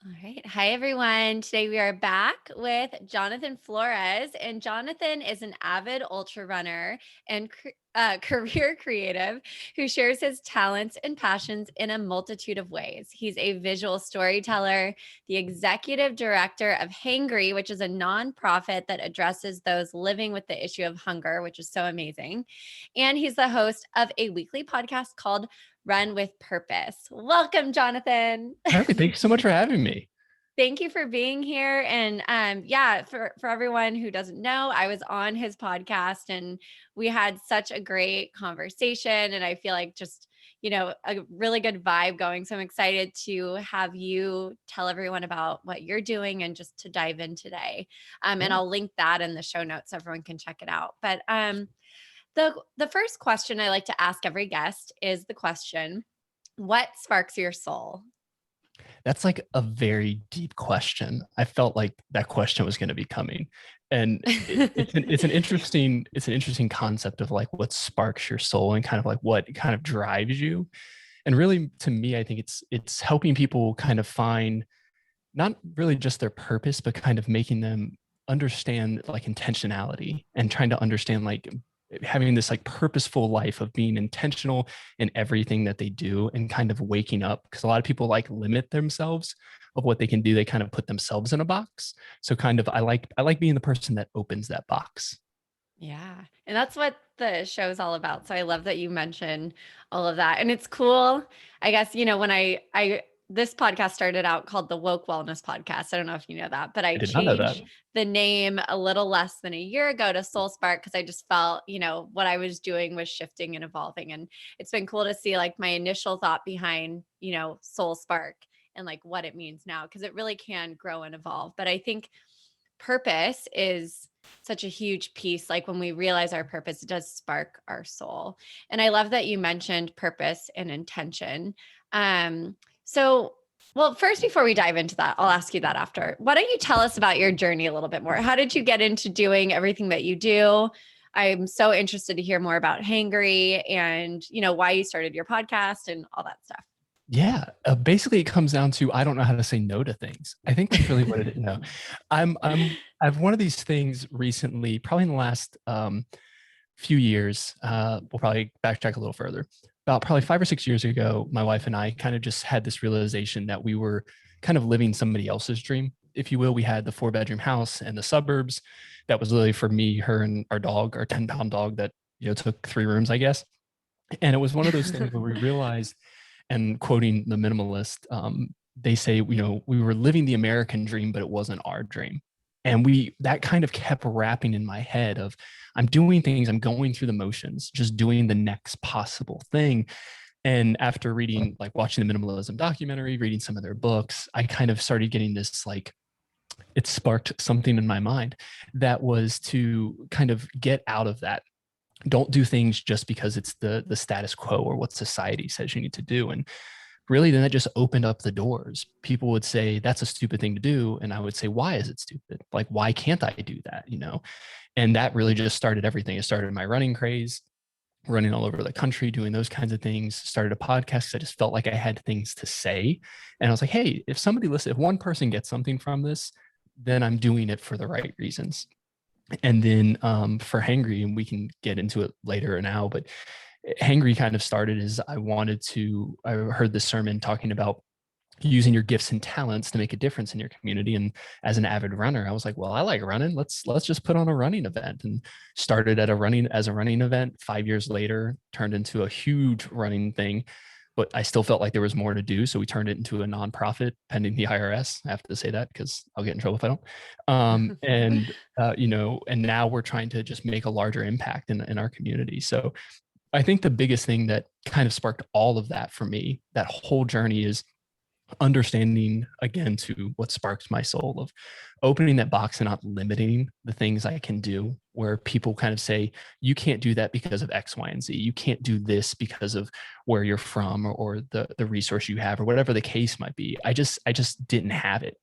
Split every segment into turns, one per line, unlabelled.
All right. Hi, everyone. Today we are back with Jonathan Flores. And Jonathan is an avid ultra runner and career creative who shares his talents and passions in a multitude of ways. He's a visual storyteller, the executive director of Hangry, which is a nonprofit that addresses those living with the issue of hunger, which is so amazing. And he's the host of a weekly podcast called Run with Purpose. Welcome, Jonathan.
Perfect. Thank you so much for having me.
Thank you for being here. And yeah, for everyone who doesn't know, I was on his podcast and we had such a great conversation. And I feel like just, a really good vibe going. So I'm excited to have you tell everyone about what you're doing and just to dive in today. And
Yeah.
I'll link that in the show notes so everyone can check it out. But the first question I like to ask every guest is the question, what sparks your soul?
That's like a very deep question. I felt like that question was going to be coming. And it's an interesting concept of like what sparks your soul and kind of like what kind of drives you. And really to me, I think it's helping people kind of find not really just their purpose, but kind of making them understand like intentionality and trying to understand like having this like purposeful life of being intentional in everything that they do and kind of waking up, because a lot of people like limit themselves of what they can do. They kind of put themselves in a box. So kind of I like being the person that opens that box.
Yeah. And that's what the show is all about. So I love that you mentioned all of that. And it's cool. I guess, when I this podcast started out called the Woke Wellness Podcast. I don't know if you know that, but I
I did not know that.
changed the name a little less than a year ago to Soul Spark because I just felt, what I was doing was shifting and evolving. And it's been cool to see like my initial thought behind, Soul Spark and like what it means now, because it really can grow and evolve. But I think purpose is such a huge piece. Like when we realize our purpose, it does spark our soul. And I love that you mentioned purpose and intention. So, well, first, before we dive into that, I'll ask you that after. Why don't you tell us about your journey a little bit more? How did you get into doing everything that you do? I'm so interested to hear more about Hangry and, why you started your podcast and all that stuff.
Yeah, basically it comes down to I don't know how to say no to things. I think that's really what it is. No, I've one of these things recently, probably in the last few years. We'll probably backtrack a little further. About probably 5 or 6 years ago, my wife and I kind of just had this realization that we were kind of living somebody else's dream, if you will. We had the 4-bedroom house in the suburbs. That was literally for me, her, and our dog, our 10-pound dog that took 3 rooms, I guess. And it was one of those things where we realized, and quoting the minimalist, they say, we were living the American dream, but it wasn't our dream. And that kind of kept wrapping in my head of, I'm doing things, I'm going through the motions, just doing the next possible thing. And after reading, like watching the minimalism documentary, reading some of their books, I kind of started getting this, like, it sparked something in my mind that was to kind of get out of that. Don't do things just because it's the status quo or what society says you need to do. And really then that just opened up the doors. People would say that's a stupid thing to do, and I would say, why is it stupid? Like, why can't I do that? And that really just started everything. It started my running craze, running all over the country, doing those kinds of things. Started a podcast because I just felt like I had things to say. And I was like, hey, if somebody listens, if one person gets something from this, then I'm doing it for the right reasons. And then for Hangry, and we can get into it later or now, but Hangry kind of started as I heard this sermon talking about using your gifts and talents to make a difference in your community. And as an avid runner, I was like, well, I like running. Let's just put on a running event, and started as a running event. 5 years later, turned into a huge running thing. But I still felt like there was more to do. So we turned it into a nonprofit pending the IRS. I have to say that because I'll get in trouble if I don't. And now we're trying to just make a larger impact in our community. So I think the biggest thing that kind of sparked all of that for me, that whole journey, is understanding again to what sparks my soul of opening that box and not limiting the things I can do, where people kind of say, you can't do that because of X, Y, and Z. You can't do this because of where you're from, or the resource you have, or whatever the case might be. I just didn't have it.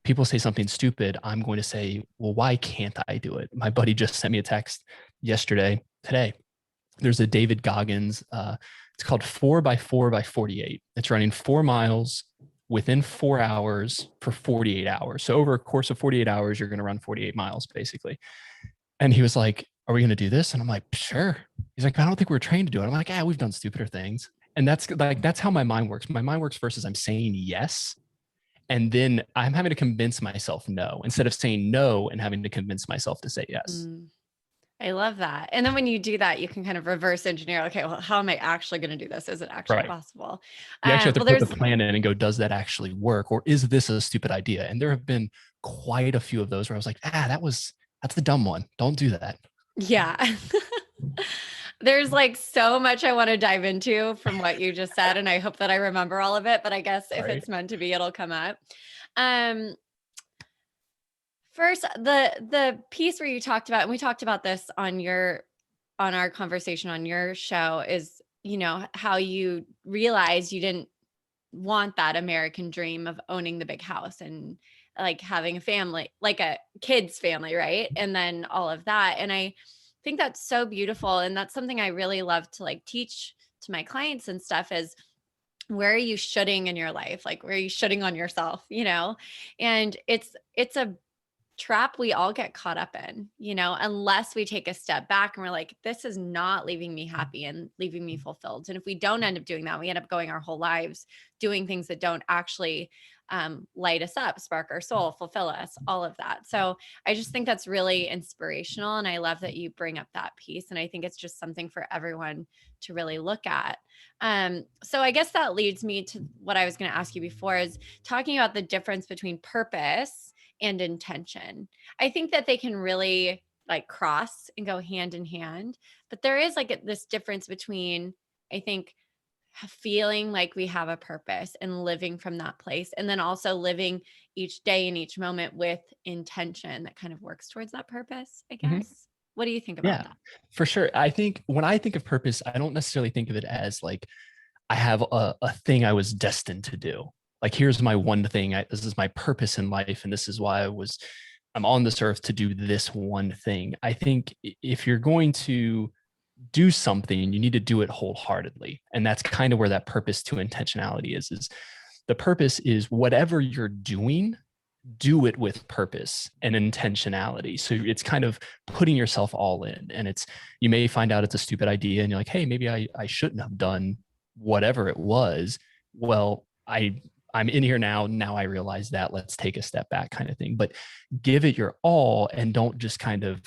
People say something stupid, I'm going to say, well, why can't I do it? My buddy just sent me a text today. There's a David Goggins, it's called 4x4x48. It's running 4 miles within 4 hours for 48 hours. So over a course of 48 hours, you're going to run 48 miles basically. And he was like, are we going to do this? And I'm like, sure. He's like, I don't think we're trained to do it. I'm like, we've done stupider things. And that's how my mind works. My mind works first as I'm saying yes. And then I'm having to convince myself no, instead of saying no and having to convince myself to say yes.
Mm, I love that. And then when you do that, you can kind of reverse engineer. Okay, well, how am I actually going to do this? Is it actually
Right.
possible?
You actually have to
Well,
put the
there's,
plan in and go, does that actually work? Or is this a stupid idea? And there have been quite a few of those where I was like, that's the dumb one. Don't do that.
yeah. There's like so much I want to dive into from what you just said, and I hope that I remember all of it, but I guess if
Right.
it's meant to be, it'll come up. Um, First, the piece where you talked about, and we talked about this on our conversation on your show, is, how you realized you didn't want that American dream of owning the big house and like having a family, like a kid's family, right? And then all of that. And I think that's so beautiful. And that's something I really love to like teach to my clients and stuff is, where are you shoulding in your life? Like, where are you shoulding on yourself, And it's a trap we all get caught up in, unless we take a step back and we're like, this is not leaving me happy and leaving me fulfilled. And if we don't end up doing that, we end up going our whole lives doing things that don't actually light us up, spark our soul, fulfill us, all of that. So I just think that's really inspirational. And I love that you bring up that piece. And I think it's just something for everyone to really look at. So I guess that leads me to what I was going to ask you before, is talking about the difference between purpose and intention. I think that they can really like cross and go hand in hand, but there is like this difference between, I think, feeling like we have a purpose and living from that place, and then also living each day and each moment with intention that kind of works towards that purpose, I
Mhm.
guess. What do you think about
Yeah,
that?
for sure. I think when I think of purpose, I don't necessarily think of it as like I have a thing I was destined to do. Like, here's my one thing. This is my purpose in life. And this is why I'm on this earth to do this one thing. I think if you're going to do something, you need to do it wholeheartedly. And that's kind of where that purpose to intentionality is the purpose is whatever you're doing, do it with purpose and intentionality. So it's kind of putting yourself all in. And you may find out it's a stupid idea and you're like, hey, maybe I shouldn't have done whatever it was. Well, I'm in here now. Now I realize that, let's take a step back, kind of thing. But give it your all and don't just kind of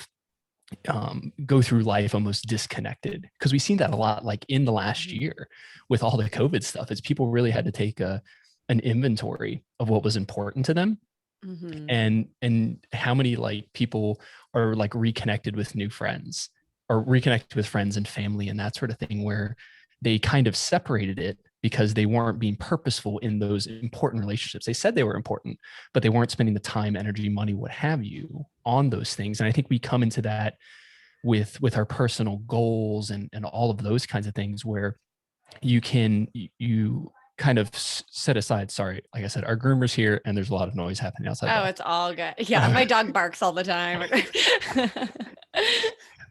go through life almost disconnected, because we've seen that a lot, like in the last
Mhm.
year with all the COVID stuff, is people really had to take an inventory of what was important to them,
Mhm.
and how many like people are like reconnected with new friends or reconnected with friends and family and that sort of thing, where they kind of separated it because they weren't being purposeful in those important relationships. They said they were important, but they weren't spending the time, energy, money, what have you, on those things. And I think we come into that with our personal goals and all of those kinds of things, where you kind of set aside, sorry, like I said, our groomer's here and there's a lot of noise happening outside
Oh,
the
it's all good. Yeah, my dog barks all the time.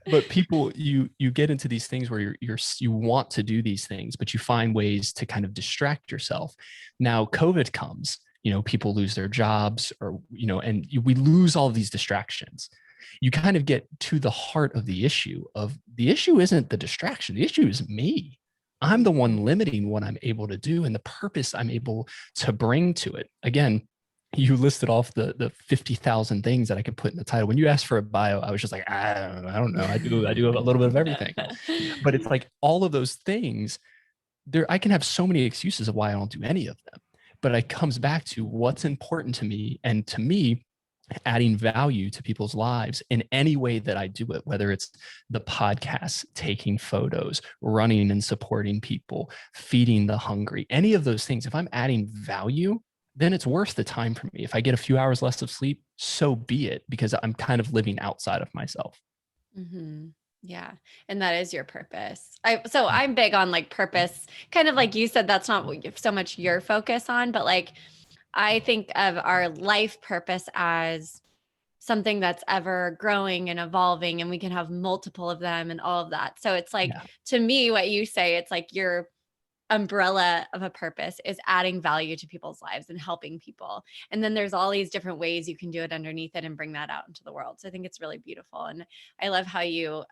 but people, you get into these things where you want to do these things, but you find ways to kind of distract yourself. Now COVID comes, people lose their jobs, or and we lose all of these distractions. You kind of get to the heart of the issue. Of the issue isn't the distraction, the issue is me. I'm the one
Mhm.
limiting what I'm able to do and the purpose I'm able to bring to it. Again, you listed off the 50,000 things that I could put in the title. When you asked for a bio, I was just like, I don't know. I do a little bit of everything. But it's like all of those things there. I can have so many excuses of why I don't do any of them. But it comes back to what's important to me. And to me, adding value to people's lives in any way that I do it, whether it's the podcast, taking photos, running and supporting people, feeding the hungry, any of those things. If I'm adding value, then it's worth the time for me. If I get a few hours less of sleep, so be it, because I'm kind of living outside of myself.
Mhm. Yeah. And that is your purpose. So I'm big on like purpose, kind of like you said, that's not so much your focus on, but like I think of our life purpose as something that's ever growing and evolving, and we can have multiple of them and all of that. So it's like,
Yeah.
to me, what you say, it's like umbrella of a purpose is adding value to people's lives and helping people. And then there's all these different ways you can do it underneath it and bring that out into the world. So I think it's really beautiful. And I love how you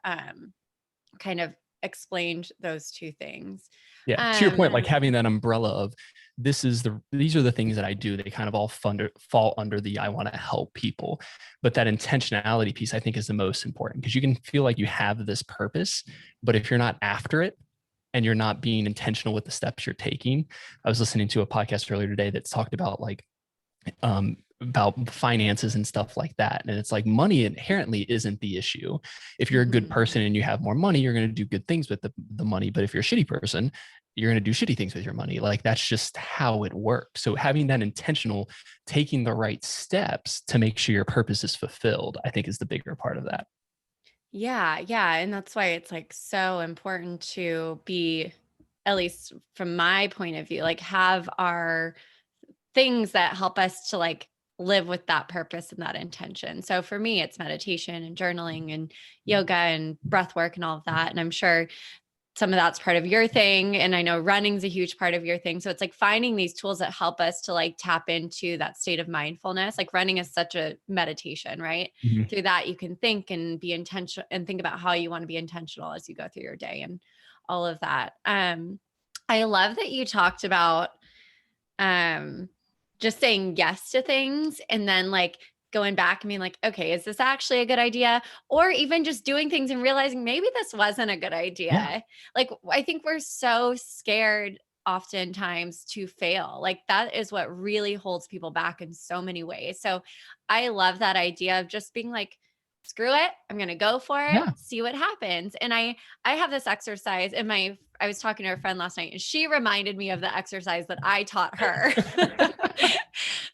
kind of explained those two things.
Yeah. To your point, like having that umbrella of these are the things that I do. They kind of all fall under the I want to help people. But that intentionality piece, I think, is the most important, because you can feel like you have this purpose, but if you're not after it and you're not being intentional with the steps you're taking. I was listening to a podcast earlier today that talked about about finances and stuff like that. And it's like money inherently isn't the issue. If you're a good person and you have more money, you're going to do good things with the money. But if you're a shitty person, you're going to do shitty things with your money. Like that's just how it works. So having that intentional, taking the right steps to make sure your purpose is fulfilled, I think is the bigger part of that.
Yeah, yeah. And that's why it's like so important to be, at least from my point of view, like have our things that help us to like live with that purpose and that intention. So for me, it's meditation and journaling and yoga and breath work and all of that. And I'm sure some of that's part of your thing. And I know running's a huge part of your thing. So it's like finding these tools that help us to like tap into that state of mindfulness. Like running is such a meditation, right?
Mhm.
Through that, you can think and be intentional and think about how you want to be intentional as you go through your day and all of that. I love that you talked about um just saying yes to things and then like going back and being like, okay, is this actually a good idea? Or even just doing things and realizing maybe this wasn't a good
Yeah.
idea. Like, I think we're so scared oftentimes to fail. Like, that is what really holds people back in so many ways. So, I love that idea of just being like, screw it, I'm going to go for it,
Yeah.
see what happens. And I have this exercise in my I was talking to a friend last night and she reminded me of the exercise that I taught her.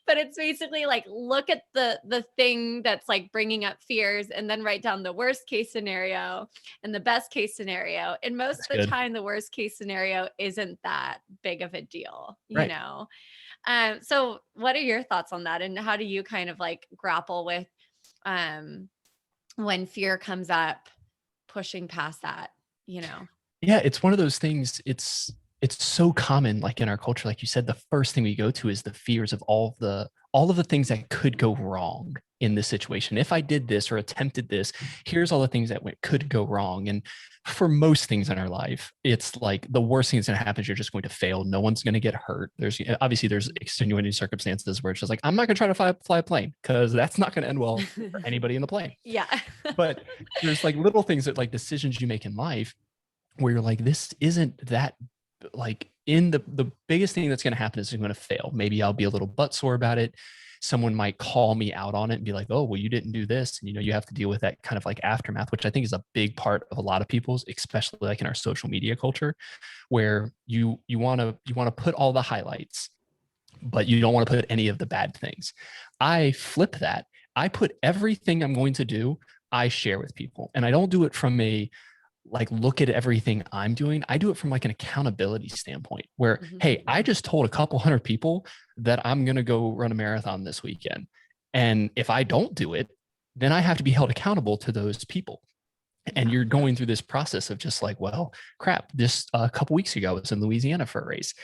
But it's basically like look at the thing that's like bringing up fears and then write down the worst case scenario and the best case scenario. And most
That's
of the
good.
time the worst case scenario isn't that big of a deal, you
Right.
know. So what are your thoughts on that and how do you kind of like grapple with um when fear comes up, pushing past that, you know?
Yeah, it's one of those things. It's so common, like in our culture, like you said, the first thing we go to is the fears of all of the things that could go wrong in this situation. If I did this or attempted this, here's all the things that could go wrong. And for most things in our life, it's like the worst thing that's going to happen is you're just going to fail. No one's going to get hurt. There's extenuating circumstances where it's just like, I'm not going to try to fly a plane because that's not going to end well for anybody in the plane.
Yeah.
But there's like little things that like decisions you make in life where you're like, this isn't that like in the biggest thing that's going to happen is I'm going to fail. Maybe I'll be a little butt sore about it. Someone might call me out on it and be like, oh, well, you didn't do this. And, you have to deal with that kind of like aftermath, which I think is a big part of a lot of people's, especially like in our social media culture, where you want to put all the highlights, but you don't want to put any of the bad things. I flip that. I put everything I'm going to do, I share with people. And I don't do it from a like look at everything I'm doing. I do it from like an accountability standpoint where, hey, I just told a couple hundred people that I'm going to go run a marathon this weekend. And if I don't do it, then I have to be held accountable to those people. And you're going through this process of just like, well, crap, just a couple weeks ago, I was in Louisiana for a race.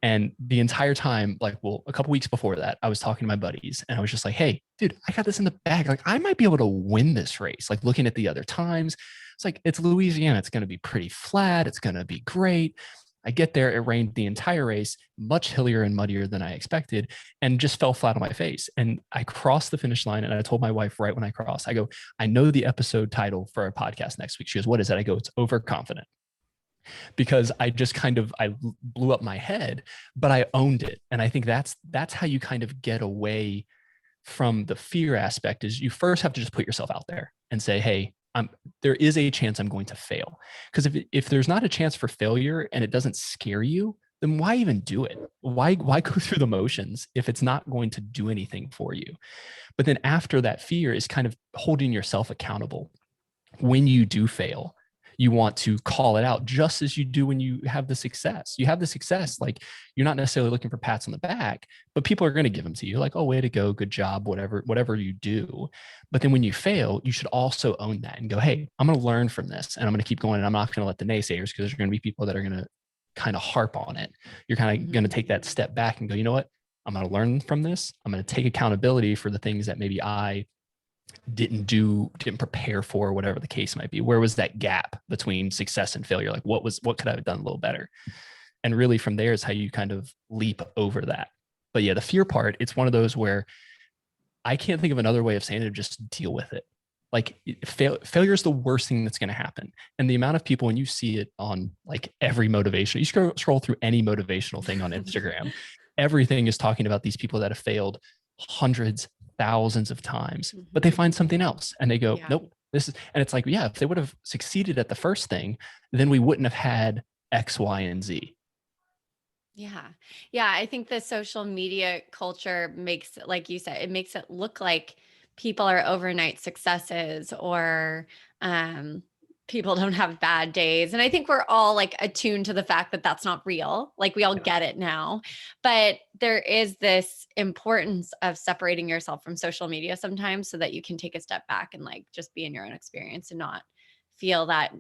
And the entire time, like, well, a couple weeks before that, I was talking to my buddies and I was just like, hey, dude, I got this in the bag. Like, I might be able to win this race. Like, looking at the other times, it's like, it's Louisiana. It's going to be pretty flat. It's going to be great. I get there. It rained the entire race, much hillier and muddier than I expected, and just fell flat on my face. And I crossed the finish line. And I told my wife right when I crossed, I go, I know the episode title for our podcast next week. She goes, what is it? I go, it's Overconfident, because I just I blew up my head, but I owned it. And I think that's how you kind of get away from the fear aspect. Is you first have to just put yourself out there and say, hey, there is a chance I'm going to fail. Because if there's not a chance for failure and it doesn't scare you, then why even do it? Why go through the motions if it's not going to do anything for you? But then after that fear is kind of holding yourself accountable. When you do fail, you want to call it out just as you do when you have the success. You have the success, like you're not necessarily looking for pats on the back, but people are going to give them to you like, oh, way to go, good job, whatever you do. But then when you fail, you should also own that and go, hey, I'm going to learn from this and I'm going to keep going. And I'm not going to let the naysayers, because there's going to be people that are going to kind of harp on it. You're kind of going to take that step back and go, you know what? I'm going to learn from this. I'm going to take accountability for the things that maybe I didn't prepare for, whatever the case might be. Where was that gap between success and failure? Like what could I have done a little better? And really from there is how you kind of leap over that. But yeah, the fear part, it's one of those where I can't think of another way of saying it, just deal with it. Like failure is the worst thing that's going to happen. And the amount of people, when you see it on like every motivation, you scroll through any motivational thing on Instagram, everything is talking about these people that have failed hundreds, thousands of times, but they find something else and they go, nope, this is, and it's like, yeah, if they would have succeeded at the first thing, then we wouldn't have had X, Y, and Z.
Yeah. Yeah. I think the social media culture makes, like you said, it makes it look like people are overnight successes or people don't have bad days. And I think we're all like attuned to the fact that that's not real. Like we all get it now. But there is this importance of separating yourself from social media sometimes so that you can take a step back and like just be in your own experience and not feel that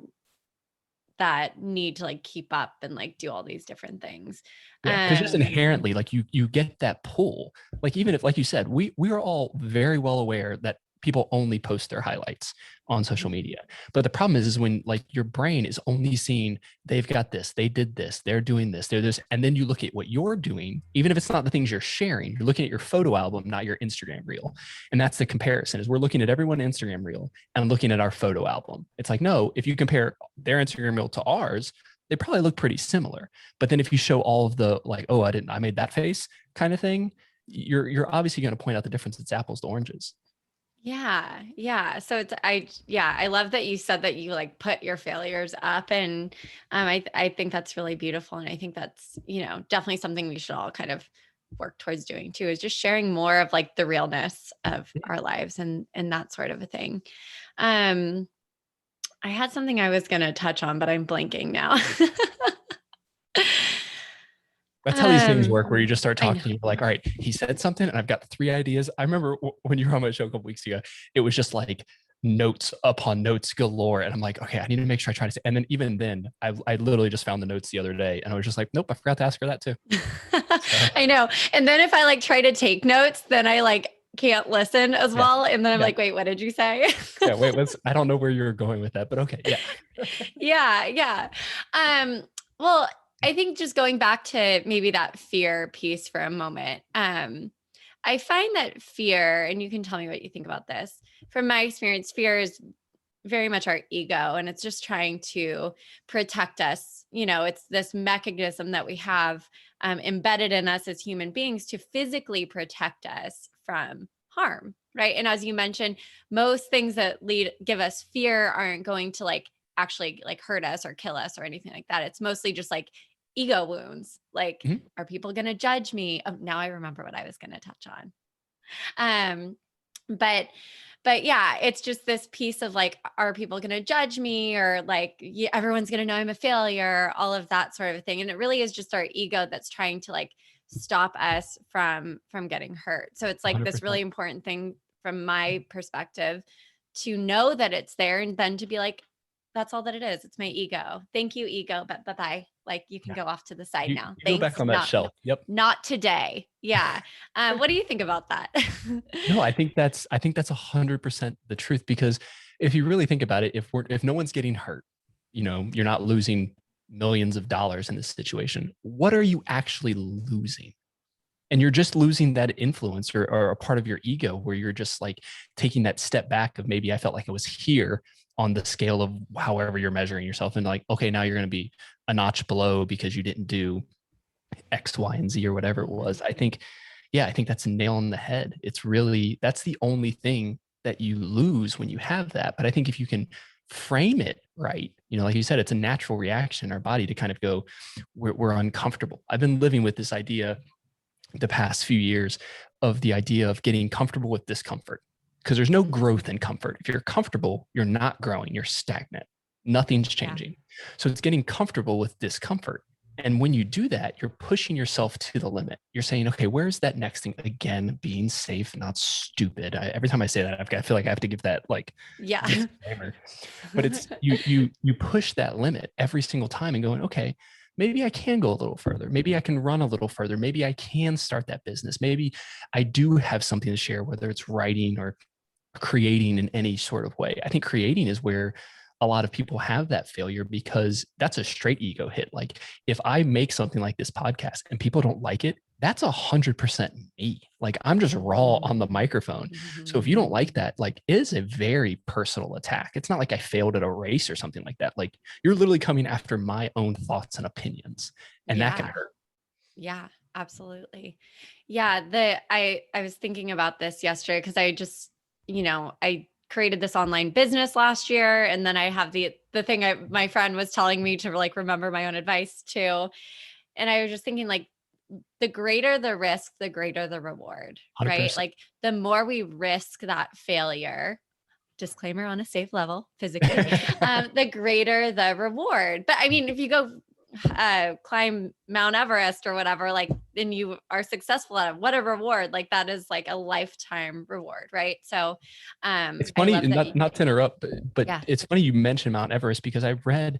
need to like keep up and like do all these different things.
Yeah, because just inherently, like you get that pull. Like even if, like you said, we are all very well aware that people only post their highlights on social media. But the problem is when like your brain is only seeing they've got this, they did this, they're doing this, they're this, and then you look at what you're doing, even if it's not the things you're sharing, you're looking at your photo album, not your Instagram reel. And that's the comparison is we're looking at everyone's Instagram reel and looking at our photo album. It's like, no, if you compare their Instagram reel to ours, they probably look pretty similar. But then if you show all of the like, oh, I made that face kind of thing, you're obviously going to point out the difference. It's apples to oranges.
Yeah. Yeah. So I love that you said that you like put your failures up and I think that's really beautiful. And I think that's, definitely something we should all kind of work towards doing too, is just sharing more of like the realness of our lives and that sort of a thing. Um, I had something I was going to touch on, but I'm blanking now.
That's how these things work, where you just start
I know.
talking. You're like, all right, he said something, and I've got 3 ideas. I remember when you were on my show a couple weeks ago, it was just like notes upon notes galore. And I'm like, okay, I need to make sure I try to say. And then even then, I literally just found the notes the other day, and I was just like, nope, I forgot to ask her that too. So,
I know. And then if I like try to take notes, then I like can't listen as well. And then I'm like, wait, what did you say?
wait, I don't know where you're going with that, but okay. Yeah.
Yeah. Well, I think just going back to maybe that fear piece for a moment. I find that fear, and you can tell me what you think about this. From my experience, fear is very much our ego, and it's just trying to protect us. It's this mechanism that we have embedded in us as human beings to physically protect us from harm, right? And as you mentioned, most things that give us fear aren't going to like actually like hurt us or kill us or anything like that. It's mostly just like ego wounds. Like, are people going to judge me? Oh, now I remember what I was going to touch on. Um, but yeah, it's just this piece of like, are people going to judge me, or like everyone's going to know I'm a failure, all of that sort of thing. And it really is just our ego that's trying to like stop us from getting hurt. So it's like
100%.
this really important thing from my perspective to know that it's there, and then to be like, that's all that it is. It's my ego. Thank you, ego. But bye-bye. Like you can go off to the side now.
You go back on that shelf. Yep.
Not today. Yeah. What do you think about that?
No, I think that's 100% the truth, because if you really think about it, if no one's getting hurt, you're not losing millions of dollars in this situation. What are you actually losing? And you're just losing that influence or a part of your ego, where you're just like taking that step back of, maybe I felt like I was here on the scale of however you're measuring yourself, and like, okay, now you're going to be a notch below because you didn't do X, Y, and Z or whatever it was. I think that's a nail on the head. It's really, that's the only thing that you lose when you have that. But I think if you can frame it right, like you said, it's a natural reaction in our body to kind of go, we're uncomfortable. I've been living with this idea the past few years of the idea of getting comfortable with discomfort, because there's no growth in comfort. If you're comfortable, you're not growing, you're stagnant. Nothing's changing. Yeah. So it's getting comfortable with discomfort. And when you do that, you're pushing yourself to the limit. You're saying, okay, where's that next thing? Again, being safe, not stupid. Every time I say that, I feel like I have to give that like disclaimer. But it's you push that limit every single time and going, okay, maybe I can go a little further. Maybe I can run a little further. Maybe I can start that business. Maybe I do have something to share, whether it's writing or creating in any sort of way. I think creating is where a lot of people have that failure, because that's a straight ego hit. Like if I make something like this podcast and people don't like it, that's 100% me. Like I'm just raw on the microphone. So if you don't like that, like it is a very personal attack. It's not like I failed at a race or something like that. Like you're literally coming after my own thoughts and opinions, and that can
Yeah.
hurt.
Yeah, absolutely. Yeah, I was thinking about this yesterday because I just, I created this online business last year, and then I have the thing my friend was telling me to like remember my own advice too. And I was just thinking like the greater the risk, the greater the reward, right?
100%.
Like the more we risk that failure, disclaimer on a safe level physically, the greater the reward. But I mean, if you go climb Mount Everest or whatever, like, and you are successful at it, what a reward. Like that is like a lifetime reward. Right. So,
It's
I
funny,
love that.
not to interrupt, but
Yeah.
it's funny you mentioned Mount Everest, because I read,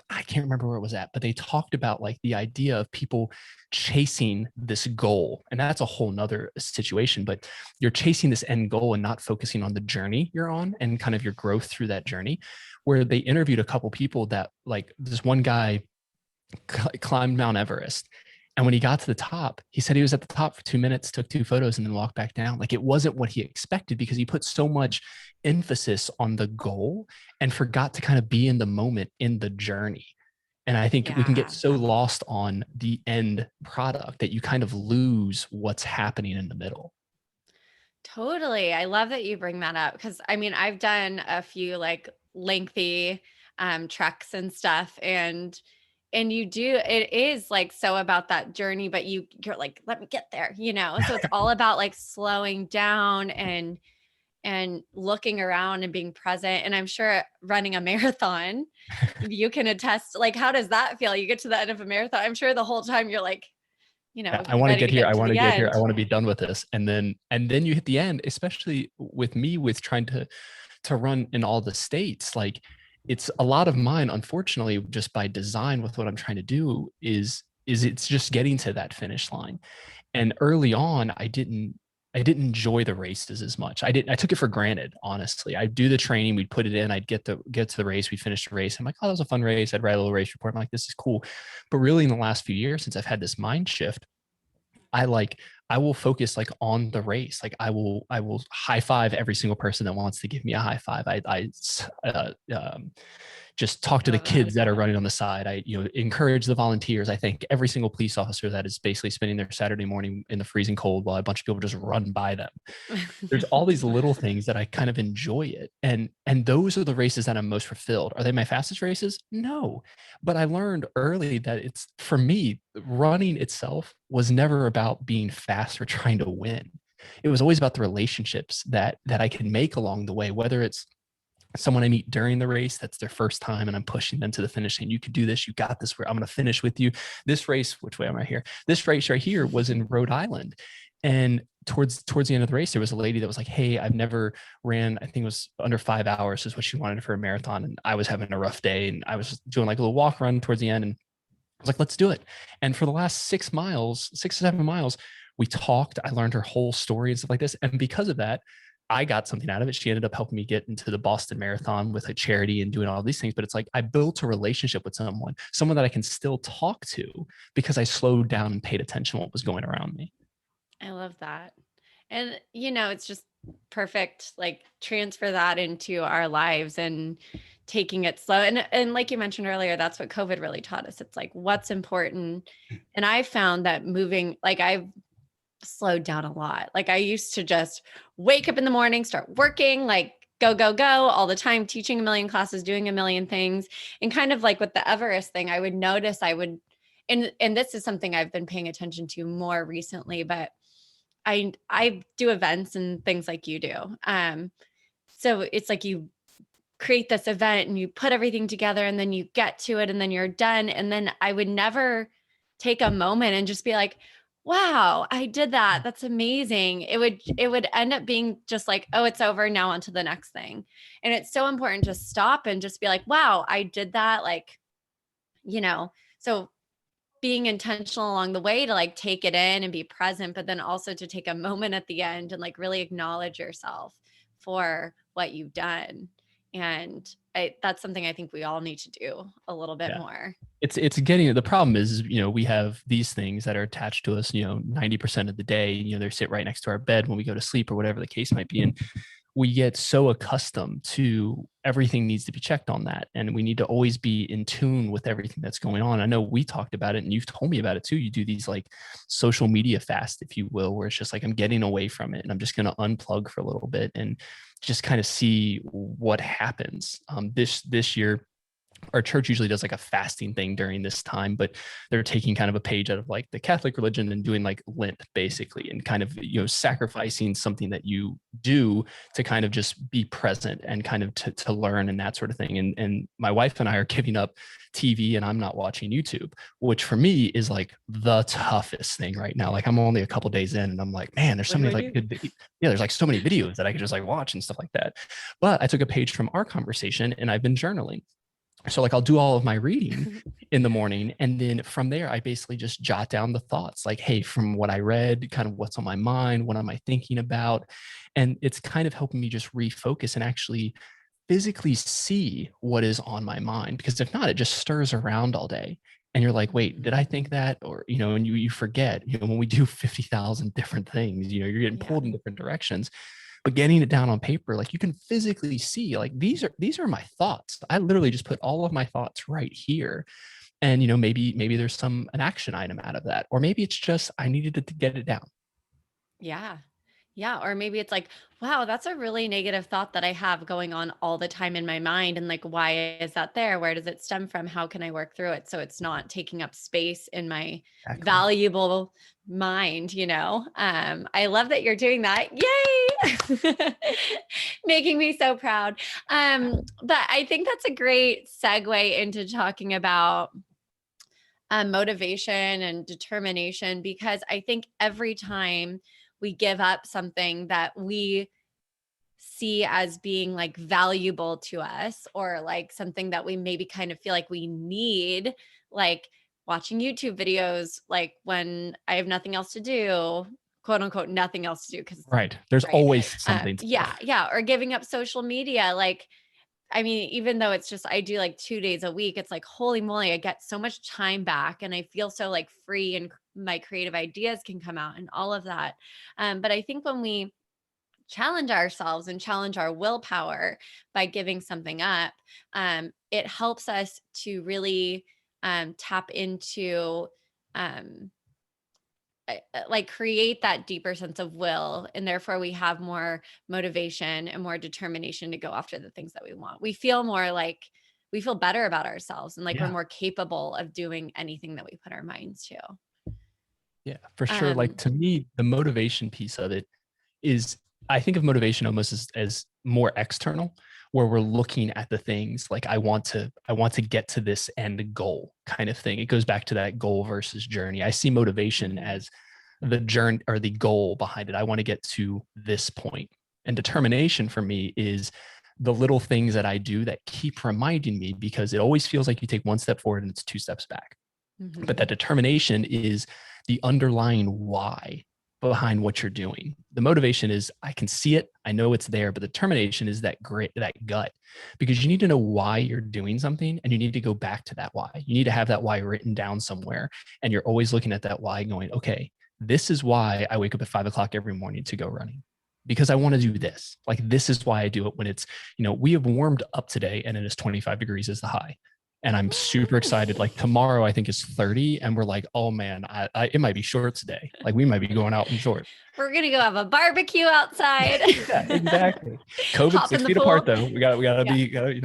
I can't remember where it was at, but they talked about like the idea of people chasing this goal. And that's a whole nother situation, but you're chasing this end goal and not focusing on the journey you're on and kind of your growth through that journey. Where they interviewed a couple people that, like, this one guy climbed Mount Everest. And when he got to the top, he said he was at the top for 2 minutes, took 2 photos, and then walked back down. Like it wasn't what he expected, because he put so much emphasis on the goal and forgot to kind of be in the moment, in the journey. And I think we can get
Yeah.
so lost on the end product that you kind of lose what's happening in the middle.
Totally. I love that you bring that up because I mean, I've done a few like lengthy treks and stuff, and you do, it is like so about that journey, but you're like, let me get there, so it's all about like slowing down and looking around and being present. And I'm sure running a marathon, you can attest, like, how does that feel? You get to the end of a marathon, I'm sure the whole time you're like,
I want to
ready
get
to
here.
get
I
to
want to
the
get here.
end.
I want to be done with this. And then you hit the end, especially with me, with trying to run in all the states. Like it's a lot of mine, unfortunately, just by design with what I'm trying to do is it's just getting to that finish line. And early on, I didn't enjoy the races as much. I took it for granted, honestly. I'd do the training, we'd put it in, I'd get to the race, we'd finish the race. I'm like, oh, that was a fun race. I'd write a little race report. I'm like, this is cool. But really in the last few years, since I've had this mind shift, I like I will focus like on the race. Like I will high five every single person that wants to give me a high five. Just talk
I
to the
love that.
kids that are running on the side. I encourage the volunteers. I thank every single police officer that is basically spending their Saturday morning in the freezing cold while a bunch of people just run by them. There's all these little things that I kind of enjoy it. And those are the races that I'm most fulfilled. Are they my fastest races? No. But I learned early that it's, for me, running itself was never about being fast or trying to win. It was always about the relationships that I can make along the way, whether it's someone I meet during the race that's their first time and I'm pushing them to the finish saying, you can do this, you got this, I'm going to finish with you. This race, which way am I here? This race right here was in Rhode Island. And towards the end of the race, there was a lady that was like, hey, I've never ran, I think it was under 5 hours is what she wanted for a marathon. And I was having a rough day and I was doing like a little walk run towards the end. And I was like, let's do it. And for the last 6 or 7 miles, we talked. I learned her whole story and stuff like this. And because of that, I got something out of it. She ended up helping me get into the Boston Marathon with a charity and doing all these things. But it's like I built a relationship with someone that I can still talk to because I slowed down and paid attention to what was going around me.
I love that. And it's just perfect, like transfer that into our lives and taking it slow. And like you mentioned earlier, that's what COVID really taught us. It's like what's important. And I found that moving, like I've slowed down a lot. Like I used to just wake up in the morning, start working, like go, go, go all the time, teaching a million classes, doing a million things. And kind of like with the Everest thing, I would notice and this is something I've been paying attention to more recently, but I do events and things like you do. So it's like you create this event and you put everything together and then you get to it and then you're done. And then I would never take a moment and just be like, wow, I did that. That's amazing. It would end up being just like, oh, it's over. Now on to the next thing. And it's so important to stop and just be like, wow, I did that. Like, so being intentional along the way to like take it in and be present, but then also to take a moment at the end and like really acknowledge yourself for what you've done. And that's something I think we all need to do a little bit
Yeah.
more.
It's getting, the problem is, we have these things that are attached to us, 90% of the day, they sit right next to our bed when we go to sleep or whatever the case might be. And we get so accustomed to everything needs to be checked on that. And we need to always be in tune with everything that's going on. I know we talked about it and you've told me about it too. You do these like social media fast, if you will, where it's just like, I'm getting away from it and I'm just going to unplug for a little bit and just kind of see what happens. This year, our church usually does like a fasting thing during this time, but they're taking kind of a page out of like the Catholic religion and doing like Lent basically, and kind of, sacrificing something that you do to kind of just be present and kind of to learn and that sort of thing. And my wife and I are giving up TV and I'm not watching YouTube, which for me is like the toughest thing right now. Like I'm only a couple days in and I'm like, man, there's so many like good, there's like so many videos that I could just like watch and stuff like that. But I took a page from our conversation and I've been journaling. So like I'll do all of my reading in the morning. And then from there, I basically just jot down the thoughts like, hey, from what I read, kind of what's on my mind, what am I thinking about? And it's kind of helping me just refocus and actually physically see what is on my mind. Because if not, it just stirs around all day. And you're like, wait, did I think that? Or, and you forget, when we do 50,000 different things, you're getting pulled in different directions. But getting it down on paper, like you can physically see, like these are my thoughts. I literally just put all of my thoughts right here. And maybe there's an action item out of that, or maybe it's just I needed to get it down.
Yeah. Yeah. Or maybe it's like, wow, that's a really negative thought that I have going on all the time in my mind. And like, why is that there? Where does it stem from? How can I work through it so it's not taking up space in my
Exactly.
valuable mind, I love that you're doing that. Yay. Making me so proud. But I think that's a great segue into talking about motivation and determination, because I think every time we give up something that we see as being like valuable to us, or like something that we maybe kind of feel like we need, like watching YouTube videos, like when I have nothing else to do, quote unquote, nothing else to do. Cause
Right. There's
right.
always something to do.
Yeah. Yeah. Or giving up social media. Like, I mean, even though it's just, I do like 2 days a week, it's like, holy moly, I get so much time back and I feel so like free, and my creative ideas can come out and all of that. But I think when we challenge ourselves and challenge our willpower by giving something up, it helps us to really tap into, um, like create that deeper sense of will, and therefore we have more motivation and more determination to go after the things that we want. We feel more like we feel better about ourselves, and like we're
Yeah.
more capable of doing anything that we put our minds to.
Yeah, for sure. Like
um
to me, the motivation piece of it is, I think of motivation almost as more external, where we're looking at the things like I want to get to this end goal kind of thing. It goes back to that goal versus journey. I see motivation
mhm.
as the journey or the goal behind it. I want to get to this point. And determination for me is the little things that I do that keep reminding me, because it always feels like you take one step forward and it's two steps back. But that
Mhm.
determination is the underlying why behind what you're doing. The motivation is I can see it, I know it's there, but the determination is that gut, because you need to know why you're doing something and you need to go back to that why. You need to have that why written down somewhere. And you're always looking at that why going, okay, this is why I wake up at 5 o'clock every morning to go running, because I want to do this. Like, this is why I do it when it's, we have warmed up today and it is 25 degrees is the high. And I'm super
Woo!
excited. Like tomorrow, I think is 30, and we're like, oh man, it might be shorts today. Like we might be going out in shorts.
We're gonna go have a barbecue outside.
Yeah, exactly. COVID
Hop in
6
the
feet apart
pool.
though. We gotta
Yeah.
be,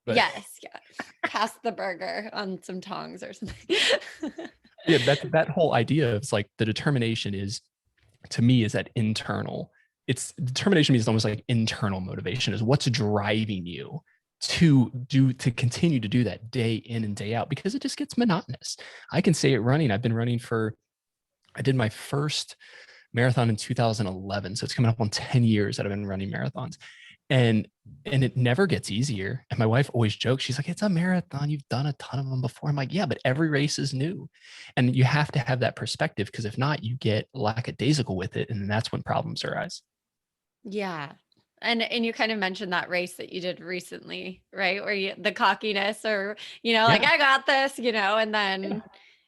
but
Yes. Yeah. Pass the burger on some tongs or something.
yeah, that whole idea of like the determination is, to me, is that internal. It's determination means almost like internal motivation is what's driving you to continue to do that day in and day out, because it just gets monotonous. I can say it running. I did my first marathon in 2011. So it's coming up on 10 years that I've been running marathons. and it never gets easier. And my wife always jokes, she's like, it's a marathon, you've done a ton of them before. I'm like, yeah, but every race is new. And you have to have that perspective, because if not, you get lackadaisical with it, and that's when problems arise.
Yeah. And you kind of mentioned that race that you did recently, right? Where you the cockiness or, like
Yeah.
I got this,
Yeah.
and
Well,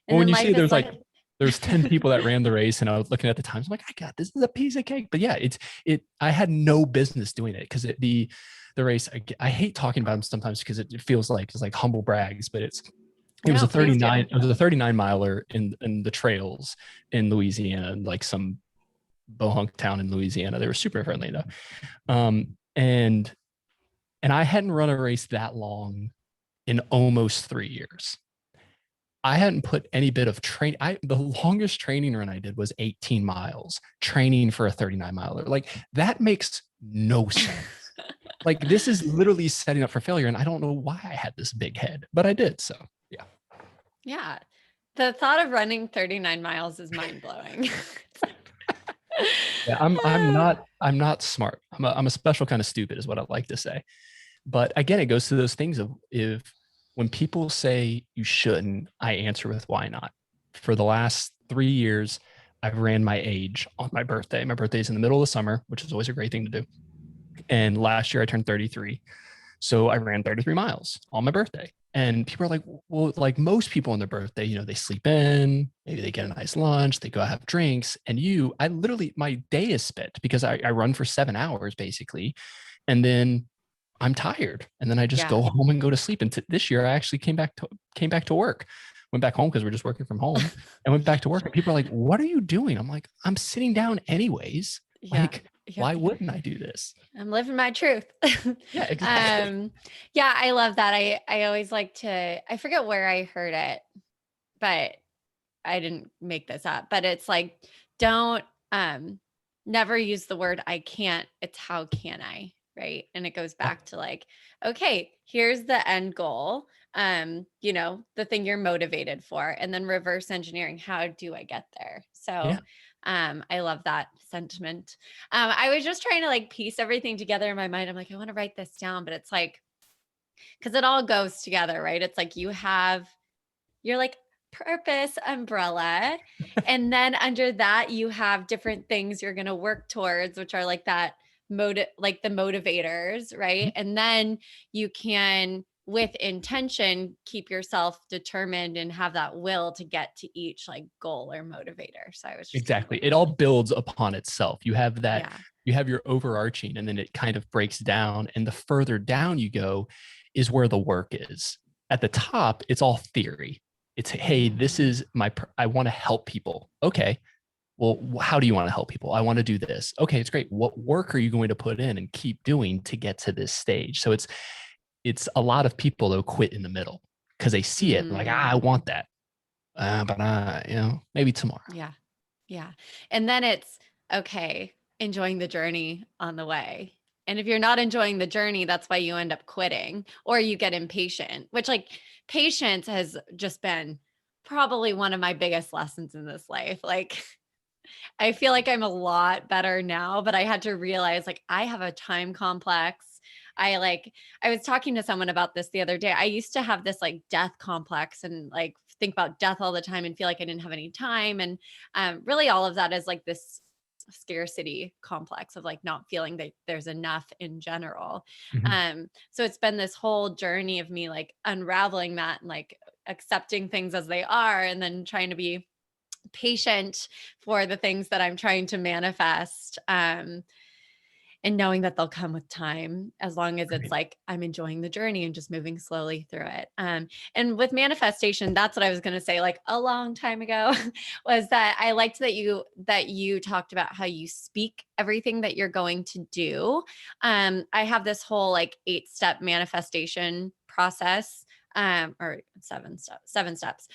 when
then
you see
life is
there's
like
like there's 10 people that ran the race, and I was looking at the times, I'm like, I got this. This is a piece of cake. But yeah, I had no business doing it, because the race, I hate talking about them sometimes, because it feels like it's like humble brags, but it was
no,
a
please do.
39 it was a 39 miler in the trails in Louisiana, like some bohunk town in Louisiana. They were super friendly though. And I hadn't run a race that long in almost 3 years. I hadn't put any bit of train. The longest training run I did was 18 miles, training for a 39 miler. Like, that makes no sense. Like, this is literally setting up for failure. And I don't know why I had this big head, but I did. So yeah.
Yeah. The thought of running 39 miles is mind blowing.
Yeah. I'm not smart. I'm a special kind of stupid, is what I like to say. But again, it goes to those things of, if when people say you shouldn't, I answer with why not. For the last 3 years, I've ran my age on my birthday. My birthday is in the middle of the summer, which is always a great thing to do. And last year I turned 33. So I ran 33 miles on my birthday. And people are like, well, like most people on their birthday, they sleep in, maybe they get a nice lunch, they go have drinks. And I literally, my day is spent, because I run for 7 hours basically. And then I'm tired, and then I just
Yeah.
go home and go to sleep. And this year, I actually came back to work, went back home, because we're just working from home, and went back to work. And people are like, "What are you doing?" I'm like, "I'm sitting down anyways.
Yeah.
Like,
Yeah.
why wouldn't I do this?"
I'm living my truth.
Yeah, exactly.
Yeah, I love that. I always like to, I forget where I heard it, but I didn't make this up, but it's like, don't never use the word I can't. It's how can I, right? And it goes
Yeah,
back to like, okay, here's the end goal. The thing you're motivated for, and then reverse engineering, how do I get there? So
yeah,
I love that sentiment. I was just trying to like piece everything together in my mind. I'm like, I want to write this down, but it's like, because it all goes together, right? It's like you're like purpose umbrella. And then under that, you have different things you're going to work towards, which are like that like the motivators, right?
mhm,
And then you can, with intention, keep yourself determined and have that will to get to each like goal or motivator. So I was just kind of
exactly.
like,
It all builds upon itself.
yeah.
You have your overarching, and then it kind of breaks down. And the further down you go, is where the work is. At the top, it's all theory. It's, hey, this
Mhm.
is I want to help people. Okay, well, how do you want to help people? I want to do this. Okay, it's great. What work are you going to put in and keep doing to get to this stage? So it's a lot of people though quit in the middle, because they see it like, I
Mm,
want that, but maybe tomorrow.
yeah. Yeah. And then it's okay, enjoying the journey on the way. And if you're not enjoying the journey, that's why you end up quitting or you get impatient, which like patience has just been probably one of my biggest lessons in this life. Like I feel like I'm a lot better now, but I had to realize like I have a time complex. I was talking to someone about this the other day. I used to have this like death complex and like think about death all the time and feel like I didn't have any time. And really all of that is like this scarcity complex of like not feeling that there's enough in general.
Mhm.
So it's been this whole journey of me like unraveling that and like accepting things as they are and then trying to be patient for the things that I'm trying to manifest. And knowing that they'll come with time as long as it's
Right.
like I'm enjoying the journey and just moving slowly through it. And with manifestation, that's what I was going to say like a long time ago was that I liked that you talked about how you speak everything that you're going to do. I have this whole like 8-step manifestation process, or seven steps.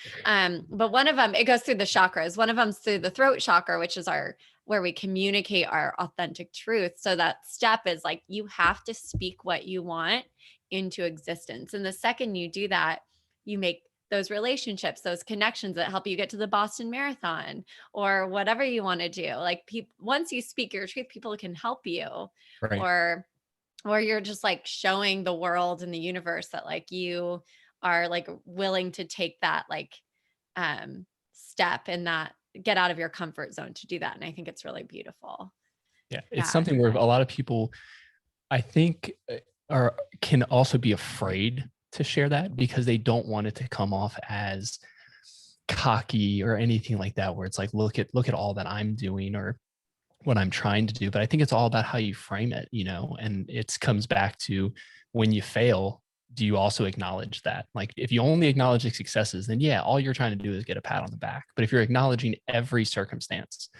But one of them, it goes through the chakras. One of them's through the throat chakra, which is our where we communicate our authentic truth. So that step is like you have to speak what you want into existence. And the second you do that, you make those relationships, those connections that help you get to the Boston Marathon or whatever you want to do. Like once you speak your truth, people can help you
Right.
or or you're just like showing the world and the universe that like you are like willing to take that like step and that get out of your comfort zone to do that. And I think it's really beautiful.
Yeah, it's
Yeah.
something where a lot of people, I think, are can also be afraid to share that because they don't want it to come off as cocky or anything like that, where it's like, look at all that I'm doing or what I'm trying to do. But I think it's all about how you frame it, and it comes back to when you fail, do you also acknowledge that? Like if you only acknowledge the successes, then yeah, all you're trying to do is get a pat on the back. But if you're acknowledging every circumstance,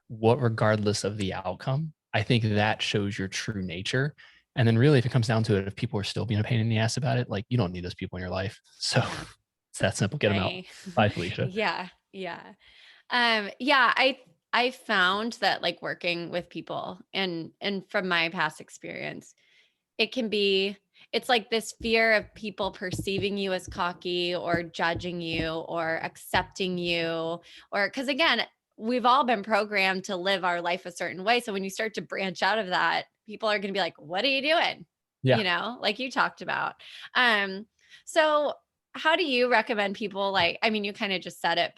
what regardless of the outcome, I think that shows your true nature. And then really, if it comes down to it, if people are still being a pain in the ass about it, like you don't need those people in your life. So
Yeah.
it's that simple. Get them out.
I
Bye, Felicia.
yeah, yeah. Yeah, I found that like working with people and from my past experience, it can be it's like this fear of people perceiving you as cocky or judging you or accepting you or cuz again, we've all been programmed to live our life a certain way. So when you start to branch out of that, people are going to be like, "What are you doing?"
Yeah.
Like you talked about. Um so how do you recommend people like I mean you kind of just said it,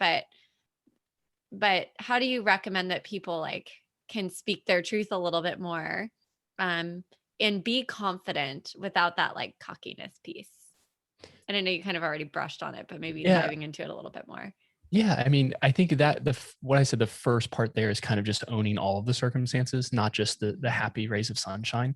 but how do you recommend that people like can speak their truth a little bit more um and be confident without that like cockiness piece? And I know you kind of already brushed on it, but maybe
Yeah.
diving into it a little bit more.
Yeah, I mean, I think that what I said, the first part there is kind of just owning all of the circumstances, not just the happy rays of sunshine.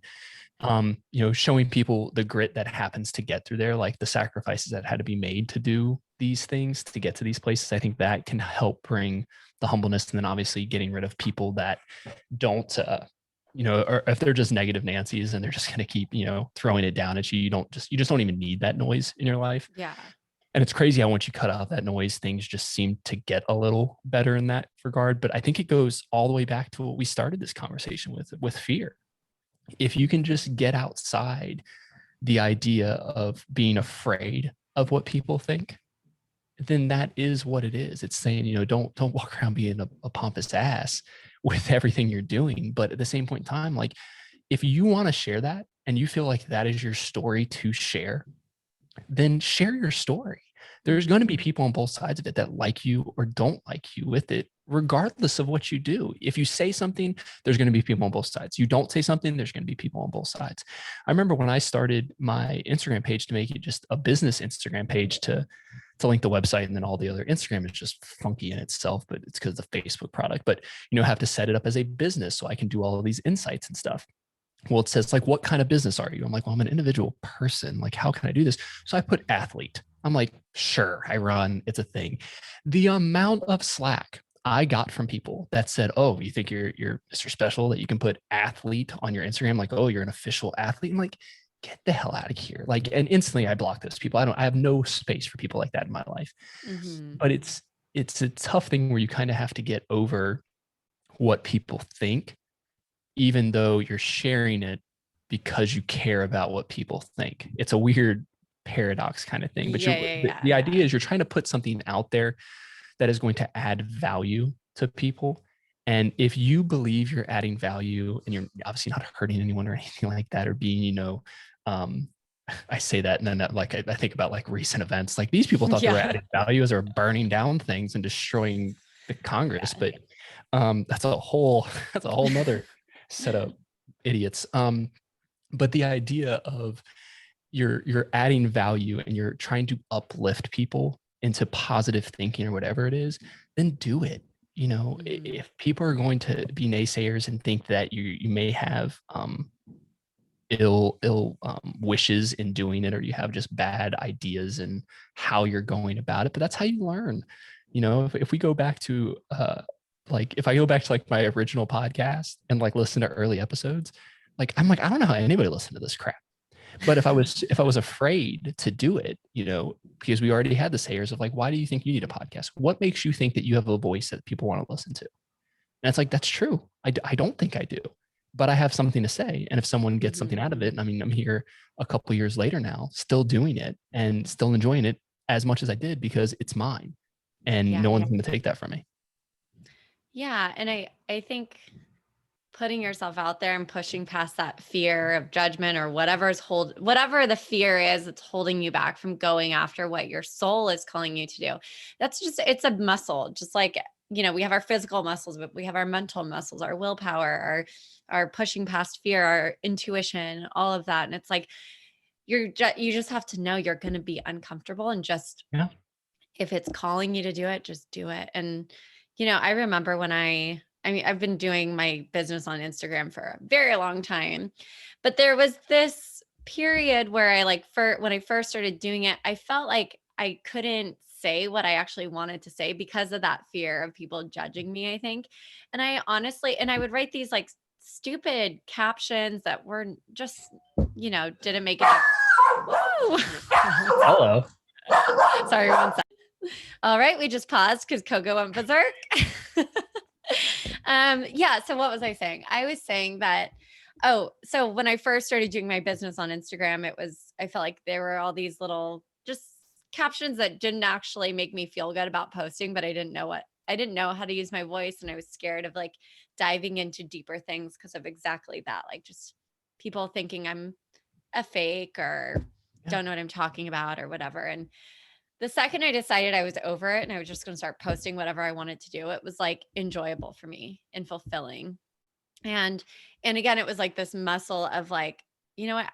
Showing people the grit that happens to get through there, like the sacrifices that had to be made to do these things to get to these places. I think that can help bring the humbleness, and then obviously getting rid of people that don't, or if they're just negative Nancy's and they're just going to keep, throwing it down at you. You just don't even need that noise in your life.
Yeah.
And it's crazy how once you cut out that noise, things just seem to get a little better in that regard. But I think it goes all the way back to what we started this conversation with fear. If you can just get outside the idea of being afraid of what people think, then that is what it is. It's saying, don't walk around being a pompous ass with everything you're doing. But at the same point in time, like if you want to share that and you feel like that is your story to share, then share your story. There's going to be
Mhm.
people on both sides of it that like you or don't like you with it, regardless of what you do. If you say something, there's going to be people on both sides. You don't say something, there's going to be people on both sides. I remember when I started my Instagram page to make it just a business Instagram page to link the website, and then all the other Instagram is just funky in itself, but it's because of the Facebook product. But have to set it up as a business so I can do all of these insights and stuff. Well, it says like, what kind of business are you? I'm like, well, I'm an individual person. Like, how can I do this? So I put athlete. I'm like, sure, I run. It's a thing. The amount of slack I got from people that said, oh, you think you're Mr. Special that you can put athlete on your Instagram? Like, oh, you're an official athlete. I'm like, get the hell out of here. Like, and instantly I block those people. I have no space for people like that in my life.
Mhm.
But it's a tough thing where you kind of have to get over what people think, even though you're sharing it because you care about what people think. It's a weird paradox kind of thing. But
Yeah, yeah, yeah,
the
yeah.
idea is you're trying to put something out there that is going to add value to people. And if you believe you're adding value and you're obviously not hurting anyone or anything like that, or being, um, I say that and then that, like I think about like recent events. Like these people thought they were
Yeah.
adding value as they're burning down things and destroying the Congress.
Yeah.
But that's a whole that's a whole nother set of idiots. But the idea of you're adding value and you're trying to uplift people into positive thinking or whatever it is, then do it.
Mhm.
If people are going to be naysayers and think that you may have ill wishes in doing it, or you have just bad ideas and how you're going about it, but that's how you learn. If we go back to like if I go back to like my original podcast and like listen to early episodes, like I'm like, I don't know how anybody listened to this crap. But if I was afraid to do it, because we already had the sayers of like, why do you think you need a podcast? What makes you think that you have a voice that people want to listen to? And it's like, that's true. I don't think I do, but I have something to say. And if someone gets something out of
Mhm.
it, I mean, I'm here a couple years later now, still doing it and still enjoying it as much as I did because it's mine and
Yeah.
no one's going to take that from me.
Yeah, and I think putting yourself out there and pushing past that fear of judgment or whatever the fear is that's holding you back from going after what your soul is calling you to do. It's a muscle. Just like, we have our physical muscles, but we have our mental muscles, our willpower, our pushing past fear, our intuition, all of that. And it's like, you just have to know you're going to be uncomfortable, and just,
Yeah.
if it's calling you to do it, just do it. And, I remember when I've been doing my business on Instagram for a very long time, but there was this period where when I first started doing it, I felt like I couldn't say what I actually wanted to say because of that fear of people judging me, I think. And I would write these like stupid captions that were just, didn't make it. Whoa.
Hello.
Sorry, one second. All right, we just paused because Coco went berserk. Yeah. So what was I saying? I was saying that, so when I first started doing my business on Instagram, I felt like there were all these little just captions that didn't actually make me feel good about posting, but I didn't know how to use my voice. And I was scared of like diving into deeper things because of exactly that. Like just people thinking I'm a fake or don't know what I'm talking about or whatever. And the second I decided I was over it and I was just going to start posting whatever I wanted to do, it was like enjoyable for me and fulfilling. And again, it was like this muscle of like, you know what?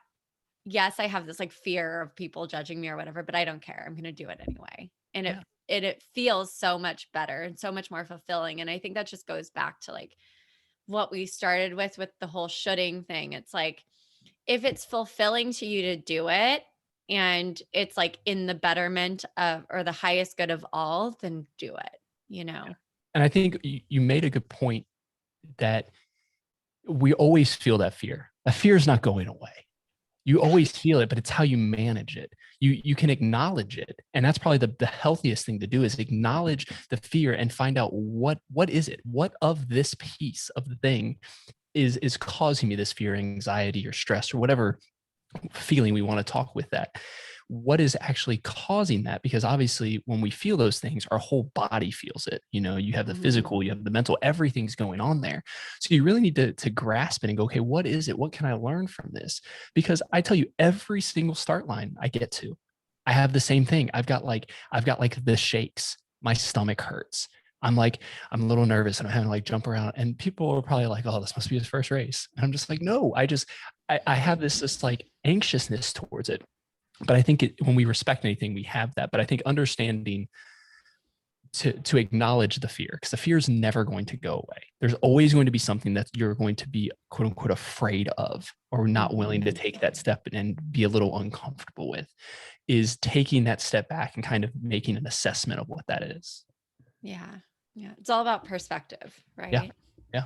Yes, I have this like fear of people judging me or whatever, but I don't care. I'm going to do it anyway. And
Yeah.
it feels so much better and so much more fulfilling. And I think that just goes back to like what we started with the whole shoulding thing. It's like, if it's fulfilling to you to do it and it's like in the betterment of or the highest good of all, then do it.
And I think you made a good point that we always feel that fear. That fear is not going away. You always feel it, but it's how you manage it. You can acknowledge it. And that's probably the healthiest thing to do, is acknowledge the fear and find out what is it? What of this piece of the thing is causing me this fear, anxiety, or stress, or whatever feeling we want to talk with that. What is actually causing that? Because obviously when we feel those things, our whole body feels it. You have the physical, you have the mental, everything's going on there. So you really need to grasp it and go, okay, what is it? What can I learn from this? Because I tell you, every single start line I get to, I have the same thing. I've got like the shakes. My stomach hurts. I'm a little nervous and I'm having to like jump around, and people are probably like, oh, this must be his first race. And I'm just like, no, I have this like anxiousness towards it. But I think when we respect anything, we have that. But I think understanding to acknowledge the fear, because the fear is never going to go away. There's always going to be something that you're going to be quote unquote afraid of, or not willing to take that step and be a little uncomfortable with, is taking that step back and kind of making an assessment of what that is.
Yeah. Yeah. It's all about perspective, right?
Yeah. Yeah.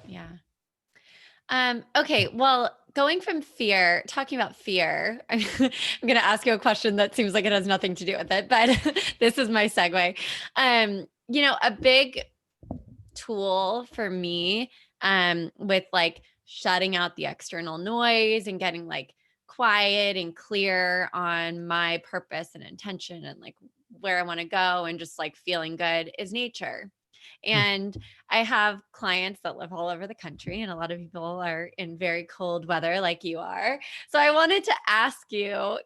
Yeah. Okay. Well, talking about fear, I'm going to ask you a question that seems like it has nothing to do with it, but this is my segue. A big tool for me, with like shutting out the external noise and getting like quiet and clear on my purpose and intention and like where I want to go and just like feeling good, is nature. And I have clients that live all over the country, and a lot of people are in very cold weather like you are. So I wanted to ask you,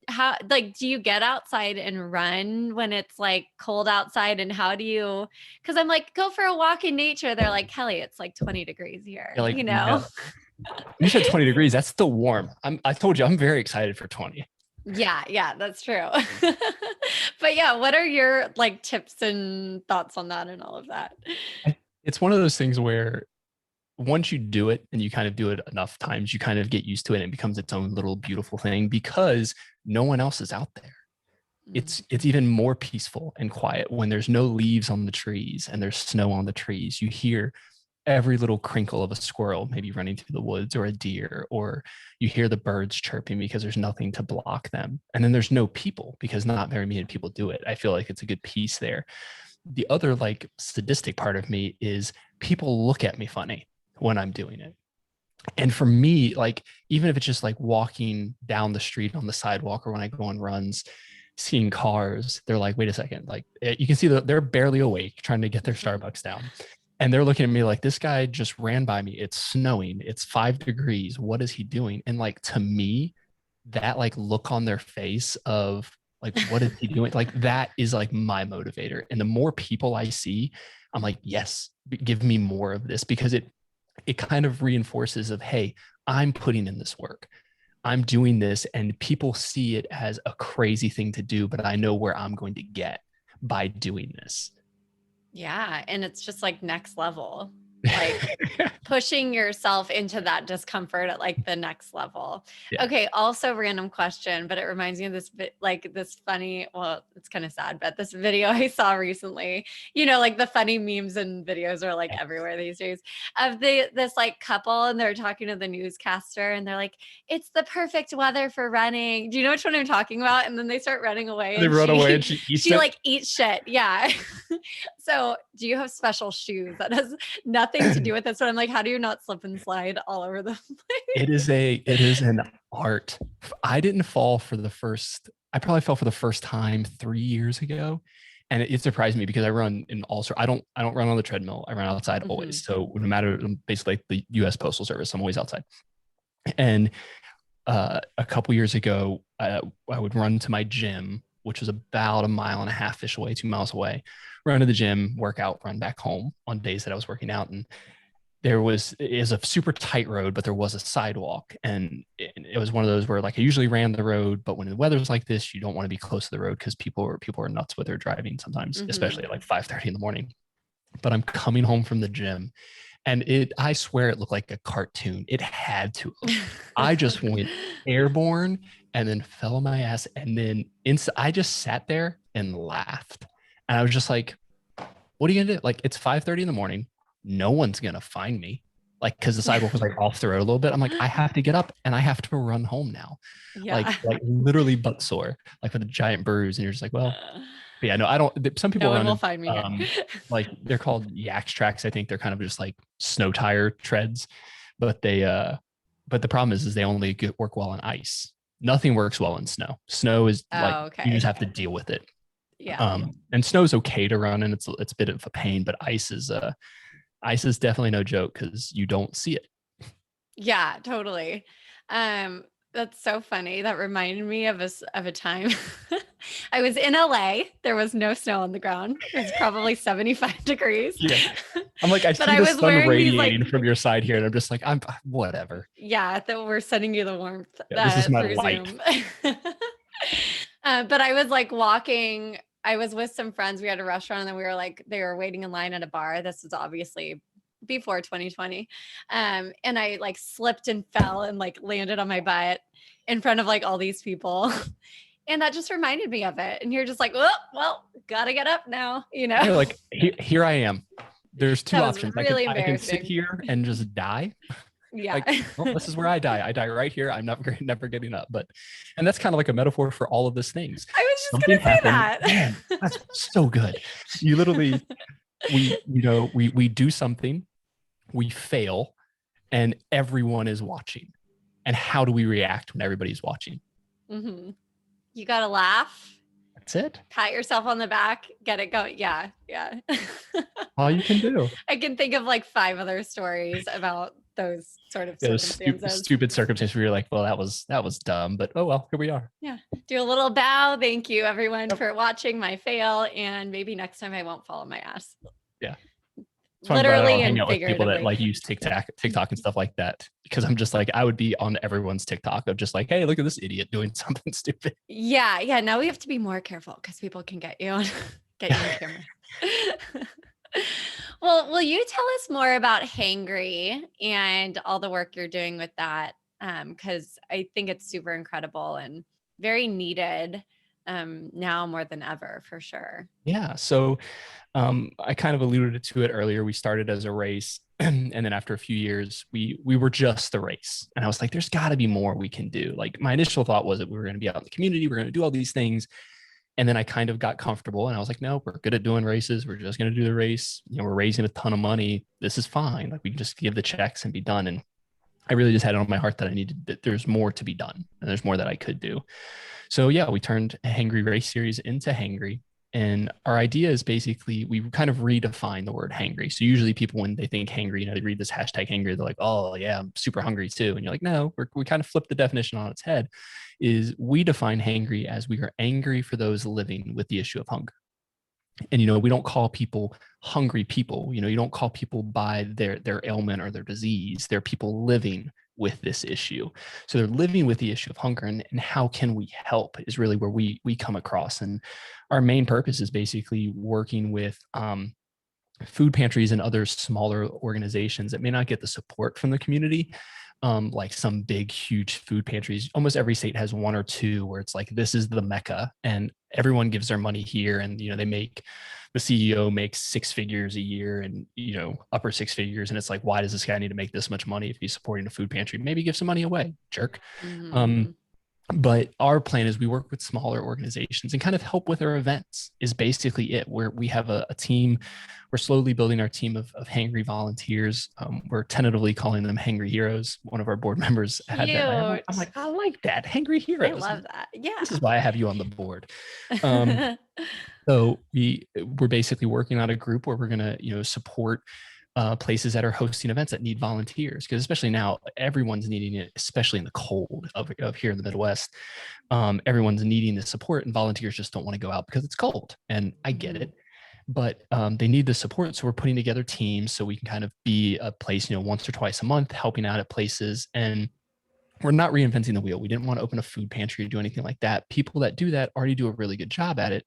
how, like, do you get outside and run when it's like cold outside? And how do you, because I'm like, go for a walk in nature. They're like, Kelly, it's like 20 degrees here,
Yeah, like, no. You said 20 degrees. That's still warm. I told you, I'm very excited for 20.
Yeah, that's true. But yeah, what are your like tips and thoughts on that and all of that?
It's one of those things where once you do it and you kind of do it enough times, you kind of get used to it and it becomes its own little beautiful thing because no one else is out there. It's even more peaceful and quiet when there's no leaves on the trees and there's snow on the trees. You hear every little crinkle of a squirrel maybe running through the woods, or a deer, or you hear the birds chirping because there's nothing to block them. And then there's no people, because not very many people do it. I feel like it's a good piece there. The other like sadistic part of me is people look at me funny when I'm doing it. And for me, like, even if it's just like walking down the street on the sidewalk, or when I go on runs, seeing cars, they're like, wait a second, like you can see that they're barely awake trying to get their Starbucks down. And they're looking at me like, this guy just ran by me. It's snowing. It's 5 degrees. What is he doing? And like, to me, that like look on their face of like, what is he doing? Like, that is like my motivator. And the more people I see, I'm like, yes, give me more of this, because it kind of reinforces of, hey, I'm putting in this work. I'm doing this, and people see it as a crazy thing to do, but I know where I'm going to get by doing this.
Yeah. And it's just like next level, like pushing yourself into that discomfort at like the next level.
Yeah.
Okay. Also random question, but it reminds me of this, like this funny, well, it's kind of sad, but this video I saw recently, like the funny memes and videos are like everywhere these days of this like couple, and they're talking to the newscaster and they're like, it's the perfect weather for running. Do you know which one I'm talking about? And then they start running away
They
and
run away and she eats
she
it.
like eats shit. Yeah. So do you have special shoes that has nothing to do with this? But I'm like, how do you not slip and slide all over the place?
It is an art. I didn't fall for the first, I probably fell for the first time 3 years ago. And it surprised me because I run in all sorts. I don't run on the treadmill. I run outside always. So no matter, basically like the US Postal Service, I'm always outside. And a couple years ago, I would run to my gym, which was about 1.5 miles-ish away, 2 miles away, run to the gym, work out, run back home on days that I was working out. And it is a super tight road, but there was a sidewalk. And it was one of those where like I usually ran the road, but when the weather's like this, you don't want to be close to the road because people are nuts with their driving sometimes, especially at like 5:30 in the morning. But I'm coming home from the gym, and I swear it looked like a cartoon. It had to. I just went airborne and then fell on my ass. And then I just sat there and laughed. And I was just like, what are you gonna do? Like, it's 5:30 in the morning. No one's gonna find me. Like, because the sidewalk was like off the road a little bit. I'm like, I have to get up and I have to run home now.
Yeah.
Like literally butt sore, like with a giant bruise. And you're just like, well, but yeah, no, I don't. Some people
no one
run
will
in,
find me here.
like they're called yaks tracks. I think they're kind of just like snow tire treads, but but the problem is they only work well on ice. Nothing works well in snow. Snow is like,
okay.
you just have to deal with it.
Yeah.
And snow is okay to run, and it's a bit of a pain, but ice is definitely no joke because you don't see it.
Yeah, totally. That's so funny. That reminded me of a time I was in LA. There was no snow on the ground. It was probably 75 degrees.
Yeah. I'm like, I see
But I
the
was
sun
wearing these
radiating
like,
from your side here, and I'm just like, I'm whatever.
yeah, that we're sending you the warmth
Yeah, this is my
through
light.
Zoom. But I was like walking. I was with some friends. We had a restaurant, and then we were like, they were waiting in line at a bar. This was obviously before 2020. And I like slipped and fell and like landed on my butt in front of like all these people. And that just reminded me of it. And you're just like, well, gotta get up now,
You're like, here I am. There's two
That was
options.
really
I can sit
embarrassing.
here and just die.
Yeah.
Like, well, this is where I die. I die right here. I'm never getting up. And that's kind of like a metaphor for all of these things.
I was just
Something
gonna say
happened.
that.
Man, that's so good. You literally, we do something, we fail, and everyone is watching. And how do we react when everybody's watching?
Mm-hmm. You gotta laugh.
That's it.
Pat yourself on the back, get it going. Yeah.
All you can do.
I can think of like 5 other stories about those sort of circumstances.
Stupid circumstances where you're like, well, that was dumb, but oh well, here we are.
Yeah. Do a little bow. Thank you everyone for watching my fail. And maybe next time I won't fall on my ass.
Yeah.
Literally and
hang out with people that
figuratively.
like use TikTok and stuff like that, because I'm just like, I would be on everyone's TikTok of just like, hey, look at this idiot doing something stupid.
Yeah. Now we have to be more careful because people can get you on camera. Well, will you tell us more about Hangry and all the work you're doing with that? Because I think it's super incredible and very needed now more than ever, for sure.
Yeah. So I kind of alluded to it earlier. We started as a race, and then after a few years, we were just the race. And I was like, there's got to be more we can do. Like, my initial thought was that we were going to be out in the community, we're going to do all these things. And then I kind of got comfortable, and I was like, no, we're good at doing races. We're just going to do the race. We're raising a ton of money. This is fine. Like, we can just give the checks and be done. And I really just had it on my heart that there's more to be done, and there's more that I could do. So yeah, we turned a Hangry race series into Hangry. And our idea is basically we kind of redefine the word hangry. So usually people, when they think hangry, they read this hashtag hangry, they're like, oh yeah, I'm super hungry too. And you're like, no, we kind of flip the definition on its head. Is we define hangry as we are angry for those living with the issue of hunger. And we don't call people hungry people. You don't call people by their ailment or their disease. They're people living with this issue. So they're living with the issue of hunger, and how can we help is really where we come across. And our main purpose is basically working with food pantries and other smaller organizations that may not get the support from the community. Like some big, huge food pantries. Almost every state has one or two where it's like, this is the Mecca, and everyone gives their money here. And, the CEO makes six figures a year, and, upper six figures. And it's like, why does this guy need to make this much money if he's supporting a food pantry? Maybe give some money away, jerk.
Mm-hmm.
But our plan is we work with smaller organizations and kind of help with our events is basically it, where we have a team. We're slowly building our team of hangry volunteers. We're tentatively calling them hangry heroes. One of our board members had that. I'm like, I like that. Hangry heroes.
I love that. Yeah.
This is why I have you on the board. So we're basically working on a group where we're going to, support places that are hosting events that need volunteers, because especially now everyone's needing it, especially in the cold of here in the Midwest. Everyone's needing the support, and volunteers just don't want to go out because it's cold, and I get it, but they need the support. So we're putting together teams so we can kind of be a place, once or twice a month, helping out at places. And we're not reinventing the wheel. We didn't want to open a food pantry or do anything like that. People that do that already do a really good job at it.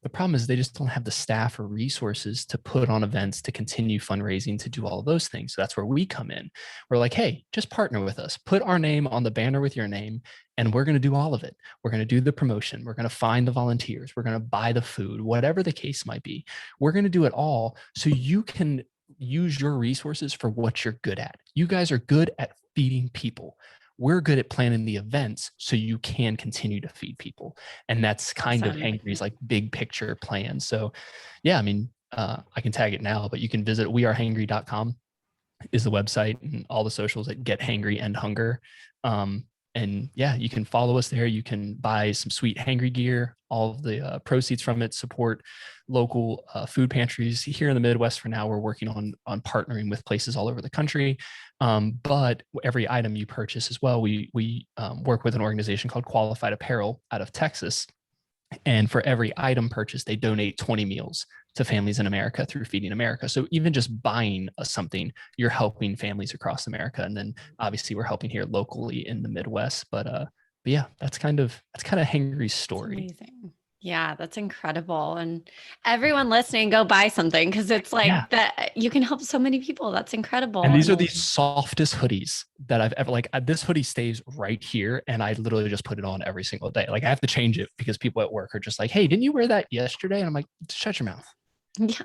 The problem is they just don't have the staff or resources to put on events, to continue fundraising, to do all of those things. So that's where we come in. We're like, hey, just partner with us. Put our name on the banner with your name, and we're going to do all of it. We're going to do the promotion. We're going to find the volunteers. We're going to buy the food, whatever the case might be. We're going to do it all so you can use your resources for what you're good at. You guys are good at feeding people. We're good at planning the events so you can continue to feed people. And that's kind of Hangry's like big picture plan. So yeah, I mean, I can tag it now, but you can visit wearehangry.com is the website, and all the socials at Get Hangry and Hunger. And yeah, you can follow us there. You can buy some sweet Hangry gear. All of the proceeds from it support local food pantries here in the Midwest. For now, we're working on partnering with places all over the country. But every item you purchase as well, we work with an organization called Qualified Apparel out of Texas. And for every item purchased, they donate 20 meals to families in America through Feeding America. So even just buying something, you're helping families across America. And then obviously we're helping here locally in the Midwest. But yeah, that's kind of Hangry's story.
That's amazing. Yeah, that's incredible. And everyone listening, go buy something, because it's like that you can help so many people. That's incredible.
And these are the softest hoodies that I've ever, like, this hoodie stays right here, and I literally just put it on every single day. Like, I have to change it because people at work are just like, hey, didn't you wear that yesterday? And I'm like, shut your mouth.
Yeah.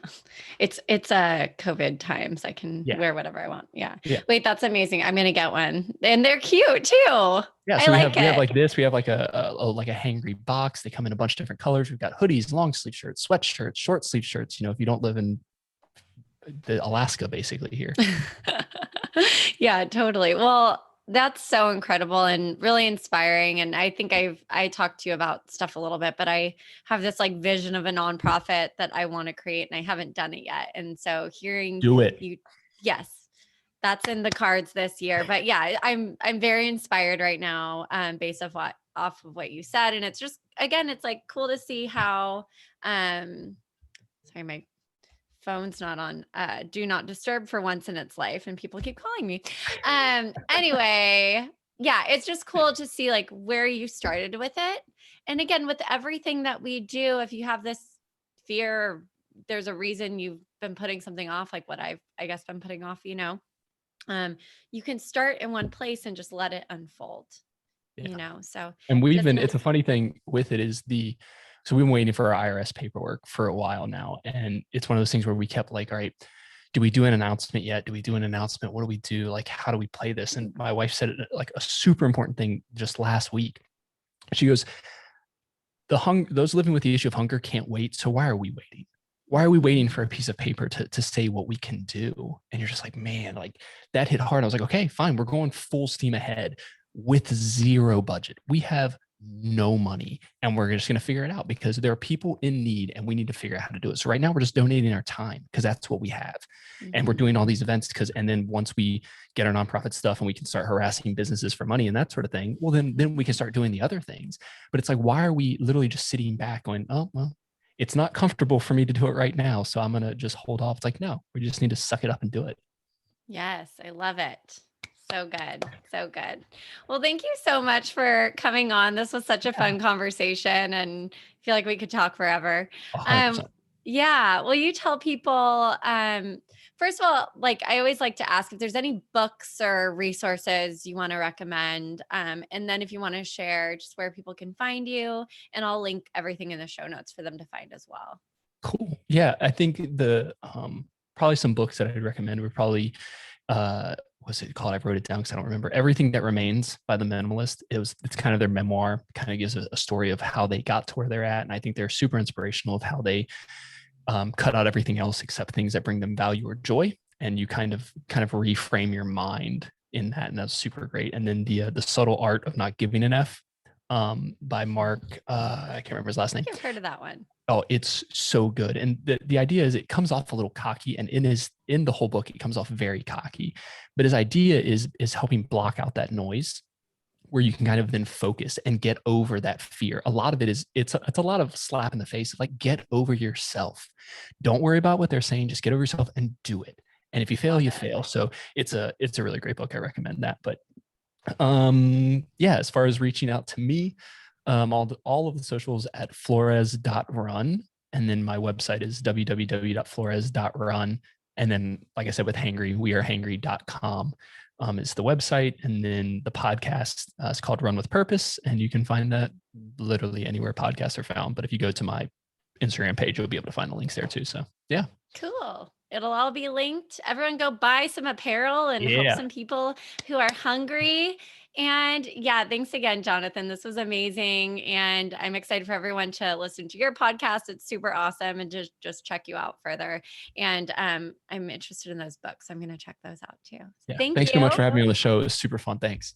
It's COVID times. I can wear whatever I want. Yeah. Wait, that's amazing. I'm going to get one. And they're cute too.
Yeah. So we have like this, we have like a Hangry box. They come in a bunch of different colors. We've got hoodies, long sleeve shirts, sweatshirts, short sleeve shirts. If you don't live in Alaska, basically here.
Yeah, totally. Well, that's so incredible and really inspiring. And I think I talked to you about stuff a little bit, but I have this like vision of a nonprofit that I want to create, and I haven't done it yet. And so hearing you, yes, that's in the cards this year. But yeah, I'm very inspired right now, based off of what you said. And it's just, again, it's like cool to see how, sorry, my phone's not on do not disturb for once in its life, and people keep calling me. Anyway, yeah, it's just cool to see like where you started with it. And again, with everything that we do, if you have this fear, there's a reason you've been putting something off, like what I guess been putting off, you can start in one place and just let it unfold. So.
And it's a funny thing with it is so we've been waiting for our IRS paperwork for a while now. And it's one of those things where we kept like, all right, do we do an announcement yet? Do we do an announcement? What do we do? Like, how do we play this? And my wife said like a super important thing just last week. She goes, those living with the issue of hunger can't wait. So why are we waiting? Why are we waiting for a piece of paper to say what we can do? And you're just like, man, like that hit hard. I was like, okay, fine. We're going full steam ahead with zero budget. We have no money, and we're just going to figure it out because there are people in need and we need to figure out how to do it. So right now we're just donating our time because that's what we have. And we're
Mhm.
doing all these events and then once we get our nonprofit stuff and we can start harassing businesses for money and that sort of thing, well, then we can start doing the other things. But it's like, why are we literally just sitting back going, oh, well, it's not comfortable for me to do it right now, so I'm going to just hold off. It's like, no, we just need to suck it up and do it.
Yes, I love it. So good. So good. Well, thank you so much for coming on. This was such a
Yeah,
fun conversation and I feel like we could talk forever. Um
100%.
yeah, will you tell people first of all, like I always like to ask if there's any books or resources you want to recommend, and then if you want to share just where people can find you, and I'll link everything in the show notes for them to find as well.
Cool. Yeah, I think the probably some books that I'd recommend would probably what's it called? I wrote it down because I don't remember. Everything That Remains by the Minimalist. It's kind of their memoir, kind of gives a story of how they got to where they're at. And I think they're super inspirational of how they cut out everything else except things that bring them value or joy. And you kind of reframe your mind in that. And that's super great. And then the Subtle Art of Not Giving an F by Mark, I can't remember his
I
last
think
name.
I've heard of that one.
Oh, it's so good. And the idea is it comes off a little cocky, and in the whole book, it comes off very cocky. But his idea is helping block out that noise where you can kind of then focus and get over that fear. A lot of it is it's a lot of slap in the face, like get over yourself. Don't worry about what they're saying, just get over yourself and do it. And if you fail,
Love
you
it.
fail. So it's a really great book. I recommend that. But yeah, as far as reaching out to me, all of the socials at flores.run. And then my website is www.flores.run. And then, like I said, with Hangry, wearehangry.com is the website. And then the podcast is called Run with Purpose. And you can find that literally anywhere podcasts are found. But if you go to my Instagram page, you'll be able to find the links there too. So yeah.
Cool. It'll all be linked. Everyone go buy some apparel and help
Yeah.
some people who are hungry. And yeah, thanks again, Jonathan. This was amazing. And I'm excited for everyone to listen to your podcast. It's super awesome and just check you out further. And I'm interested in those books. I'm going to check those out too. So
Yeah.
thank
Thanks so much
you.
for having me on the show. It was super fun. Thanks.